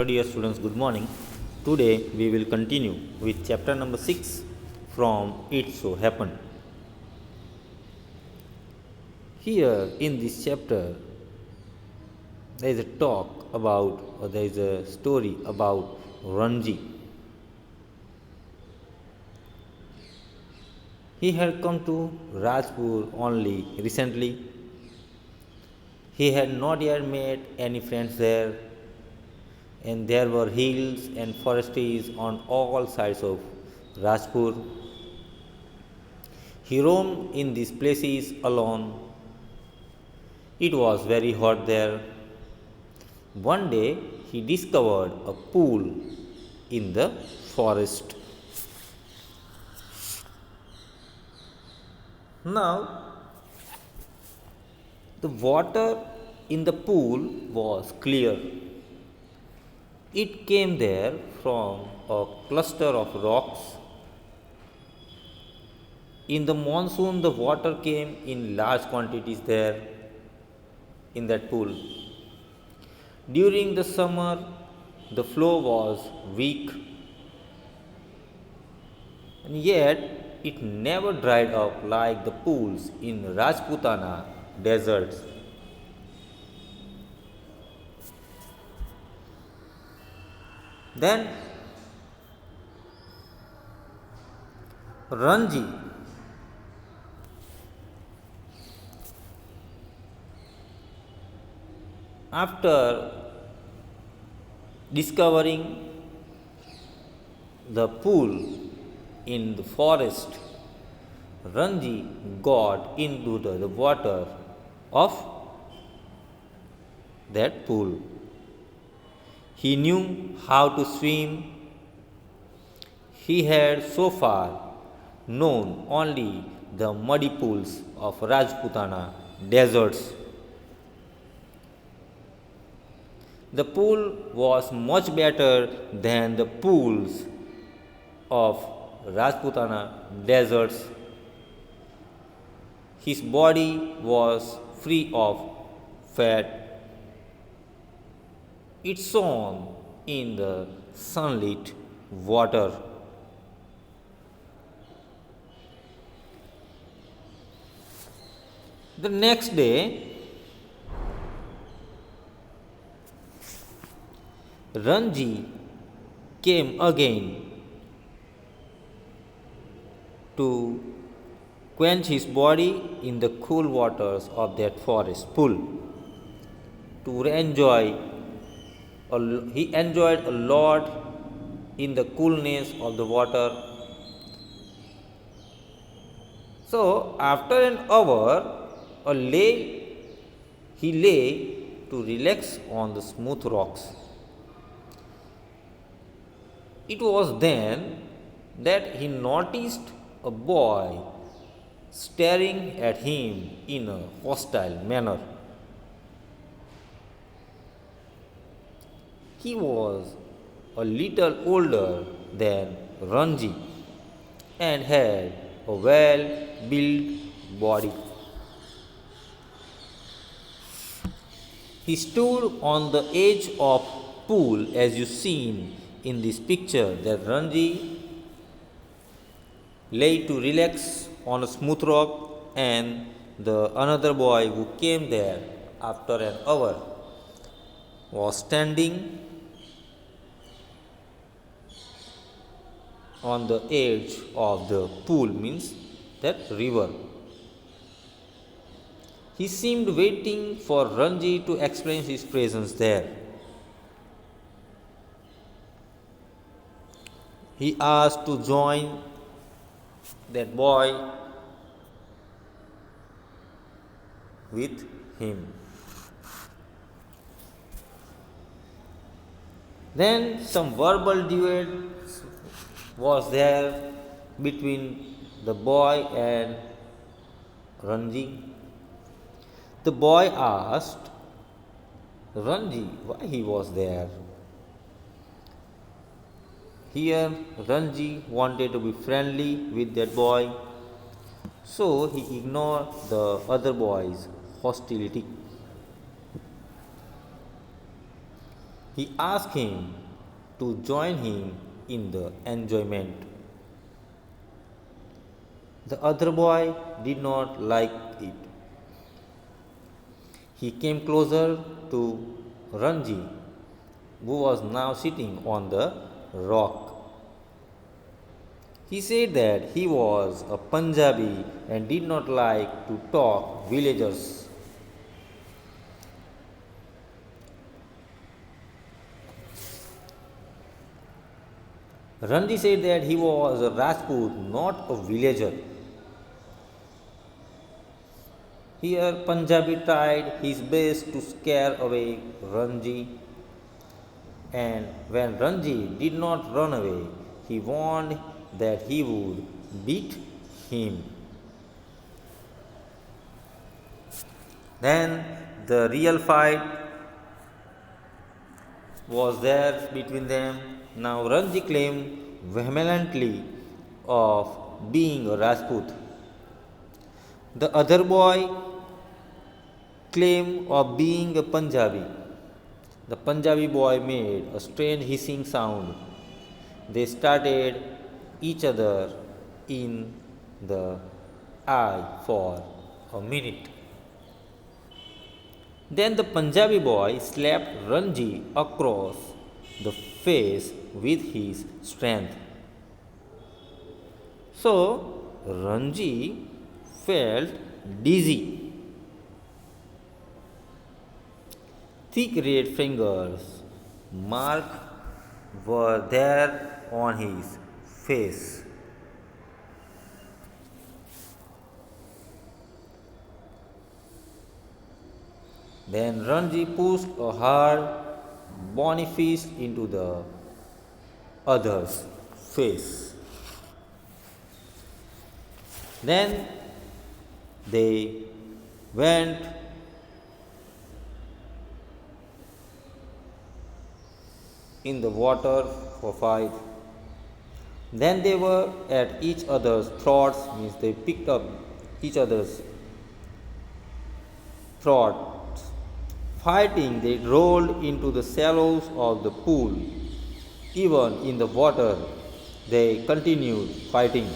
Dear students, good morning. Today we will continue with chapter number 6 from It So Happened. Here in this chapter, there is a talk about, or there is a story about Ranji. He had come to Rajpur only recently. He had not yet made any friends there, and there were hills and forests on all sides of Rajpur. He roamed in these places alone. It was very hot there. One day he discovered a pool in the forest. Now, the water in the pool was clear. It came there from a cluster of rocks. In the monsoon, the water came in large quantities there in that pool. During the summer, the flow was weak, and yet it never dried up like the pools in Rajputana deserts. Then Ranji after discovering the pool in the forest, Ranji got into the water of that pool. He knew how to swim. He had so far known only the muddy pools of Rajputana deserts. The pool was much better than the pools of Rajputana deserts. His body was free of fat. It shone in the sunlit water. The next day, Ranji came again to quench his body in the cool waters of that forest pool. He enjoyed a lot in the coolness of the water. So, after an hour, he lay to relax on the smooth rocks. It was then that he noticed a boy staring at him in a hostile manner. He was a little older than Ranji and had a well built body. He stood on the edge of pool as you seen in this picture that Ranji lay to relax on a smooth rock, and the another boy who came there after an hour was standing on the edge of the pool, means that river. He seemed waiting for Ranji to explain his presence there. He asked to join that boy with him. Then some verbal duet was there between the boy and Ranji. The boy asked Ranji why he was there. Here, Ranji wanted to be friendly with that boy, so he ignored the other boy's hostility. He asked him to join him in the enjoyment. The other boy did not like it. He came closer to Ranji, who was now sitting on the rock. He said that he was a Punjabi and did not like to talk villagers. Ranji said that he was a Rajput, not a villager. Here Punjabi tried his best to scare away Ranji, and when Ranji did not run away, he warned that he would beat him. Then the real fight was there between them. Now Ranji claimed vehemently of being a Rajput. The other boy claimed of being a Punjabi. The Punjabi boy made a strange hissing sound. They started each other in the eye for a minute. Then the Punjabi boy slapped Ranji across the face with his strength. So Ranji felt dizzy. Thick red fingers mark were there on his face. Then Ranji pushed a hard, bony fist into the other's face. Then they went in the water for fight. Then they were at each other's throats, means they picked up each other's throats. Fighting, they rolled into the shallows of the pool. Even in the water, they continued fighting.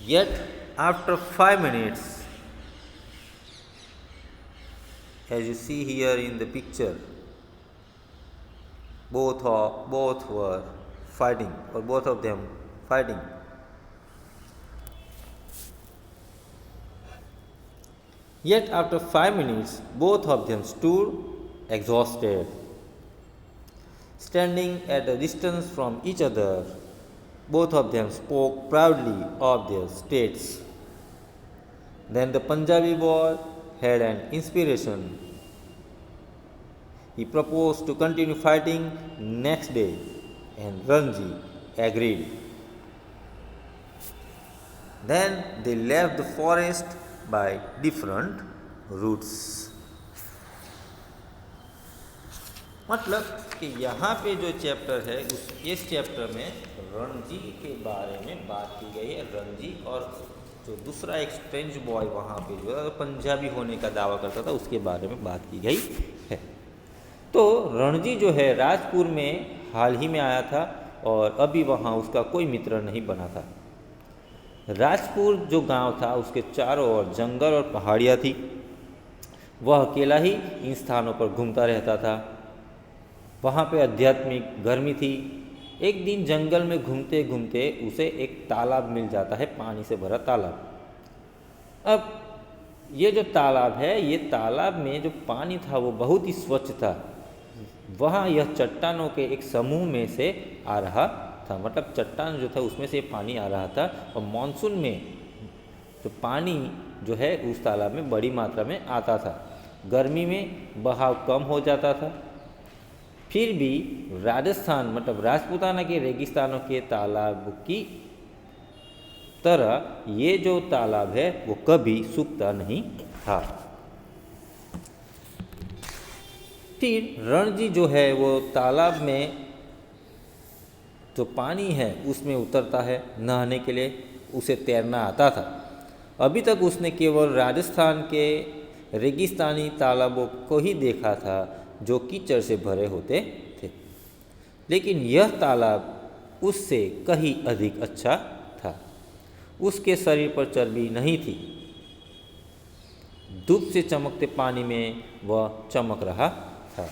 Yet, after 5 minutes, as you see here in the picture, both were fighting, or both of them fighting. Yet after 5 minutes, both of them stood exhausted. Standing at a distance from each other, both of them spoke proudly of their states. Then the Punjabi boy had an inspiration. He proposed to continue fighting next day, and Ranji agreed. Then they left the forest by different routes. मतलब कि यहाँ पे जो chapter है इस chapter में रणजी के बारे में बात की गई है। रणजी और जो दूसरा एक स्ट्रेंज बॉय वहाँ पे जो है पंजाबी होने का दावा करता था उसके बारे में बात की गई है। तो रणजी जो है राजपुर में हाल ही में आया था और अभी वहाँ उसका कोई मित्र नहीं बना था। राजपुर जो गांव था उसके चारों ओर जंगल और पहाड़ियाँ थी। वह अकेला ही इन स्थानों पर घूमता रहता था। वहाँ पे आध्यात्मिक गर्मी थी। एक दिन जंगल में घूमते घूमते उसे एक तालाब मिल जाता है, पानी से भरा तालाब। अब ये जो तालाब है, ये तालाब में जो पानी था वो बहुत ही स्वच्छ था। वहाँ यह चट्टानों के एक समूह में से आ रहा था, मतलब चट्टान जो था उसमें से पानी आ रहा था। और मानसून में तो पानी जो है उस तालाब में बड़ी मात्रा में आता था। गर्मी में बहाव कम हो जाता था। फिर भी राजस्थान मतलब राजपूताना के रेगिस्तानों के तालाब की तरह ये जो तालाब है वो कभी सूखता नहीं था। फिर रणजी जो है वो तालाब में जो पानी है उसमें उतरता है नहाने के लिए। उसे तैरना आता था। अभी तक उसने केवल राजस्थान के रेगिस्तानी तालाबों को ही देखा था, जो कीचड़ से भरे होते थे, लेकिन यह तालाब उससे कहीं अधिक अच्छा था। उसके शरीर पर चर्बी नहीं थी। धूप से चमकते पानी में वह चमक रहा था।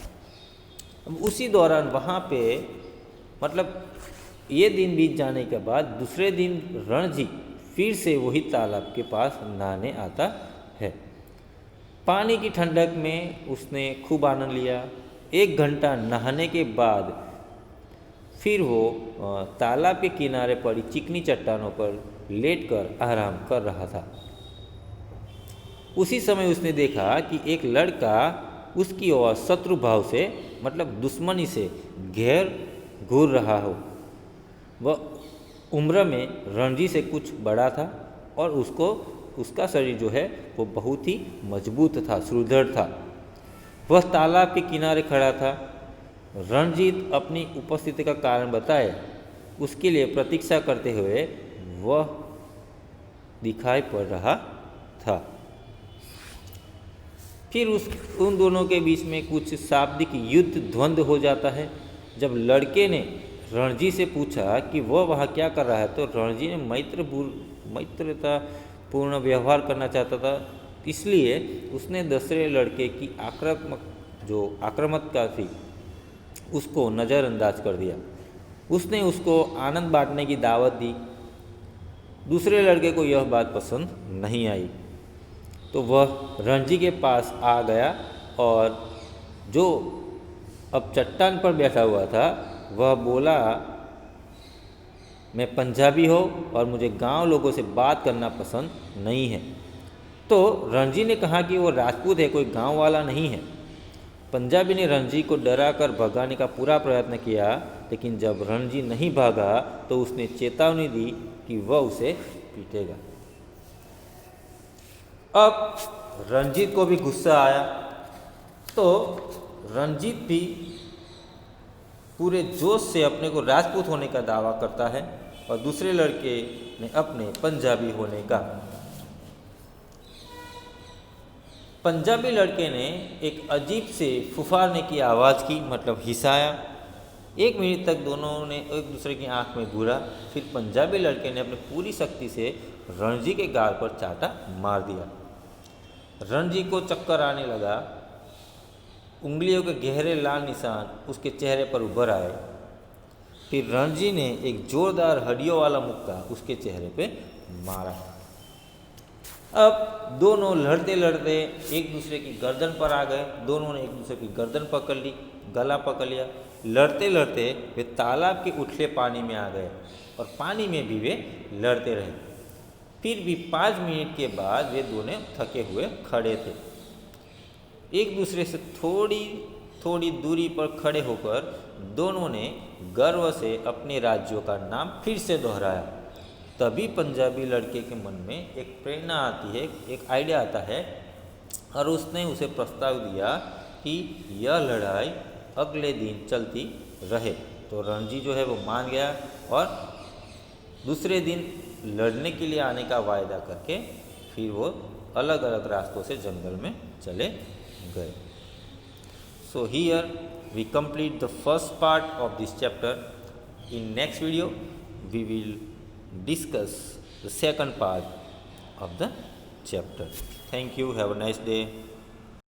अब उसी दौरान वहाँ पे मतलब ये दिन बीत जाने के बाद दूसरे दिन रणजी फिर से वही तालाब के पास नहाने आता है। पानी की ठंडक में उसने खूब आनंद लिया। 1 घंटा नहाने के बाद फिर वो तालाब के किनारे पड़ी चिकनी चट्टानों पर लेटकर आराम कर रहा था। उसी समय उसने देखा कि एक लड़का उसकी ओर शत्रु भाव से मतलब दुश्मनी से घेर घूर रहा हो। वह उम्र में रणजी से कुछ बड़ा था और उसका शरीर जो है वो बहुत ही मजबूत था, सुदृढ़ था। वह तालाब के किनारे खड़ा था। रणजीत अपनी उपस्थिति का कारण बताए उसके लिए प्रतीक्षा करते हुए वह दिखाई पड़ रहा था। फिर उन दोनों के बीच में कुछ शाब्दिक युद्ध द्वंद्व हो जाता है। जब लड़के ने रणजी से पूछा कि वह वहाँ क्या कर रहा है, तो रणजी ने मैत्रतापूर्ण व्यवहार करना चाहता था, इसलिए उसने दूसरे लड़के की आक्रामकता थी उसको नज़रअंदाज कर दिया। उसने उसको आनंद बांटने की दावत दी। दूसरे लड़के को यह बात पसंद नहीं आई, तो वह रणजी के पास आ गया और जो अब चट्टान पर बैठा हुआ था वह बोला, मैं पंजाबी हो और मुझे गांव लोगों से बात करना पसंद नहीं है। तो रणजी ने कहा कि वो राजपूत है, कोई गांव वाला नहीं है। पंजाबी ने रणजी को डराकर भगाने का पूरा प्रयत्न किया, लेकिन जब रणजी नहीं भागा तो उसने चेतावनी दी कि वह उसे पीटेगा। अब रणजीत को भी गुस्सा आया, तो रणजीत भी पूरे जोश से अपने को राजपूत होने का दावा करता है और दूसरे लड़के ने अपने पंजाबी होने का। पंजाबी लड़के ने एक अजीब से फुफारने की आवाज़ की, मतलब हिसाया। 1 मिनट तक दोनों ने एक दूसरे की आंख में घूरा। फिर पंजाबी लड़के ने अपनी पूरी शक्ति से रणजी के गाल पर चाटा मार दिया। रणजी को चक्कर आने लगा। उंगलियों के गहरे लाल निशान उसके चेहरे पर उभर आए। फिर रणजी ने एक जोरदार हड्डियों वाला मुक्का उसके चेहरे पे मारा। अब दोनों लड़ते लड़ते एक दूसरे की गर्दन पर आ गए। दोनों ने एक दूसरे की गर्दन पकड़ ली, गला पकड़ लिया। लड़ते लड़ते वे तालाब के उथले पानी में आ गए और पानी में भी वे लड़ते रहे। फिर भी 5 मिनट के बाद वे दोनों थके हुए खड़े थे। एक दूसरे से थोड़ी थोड़ी दूरी पर खड़े होकर दोनों ने गर्व से अपने राज्यों का नाम फिर से दोहराया। तभी पंजाबी लड़के के मन में एक प्रेरणा आती है, एक आइडिया आता है और उसने उसे प्रस्ताव दिया कि यह लड़ाई अगले दिन चलती रहे। तो रणजी जो है वो मान गया और दूसरे दिन लड़ने के लिए आने का वायदा करके फिर वो अलग अलग रास्तों से जंगल में चले गए। So here we complete the first part of this chapter. In next video we will discuss the second part of the chapter. Thank you. Have a nice day.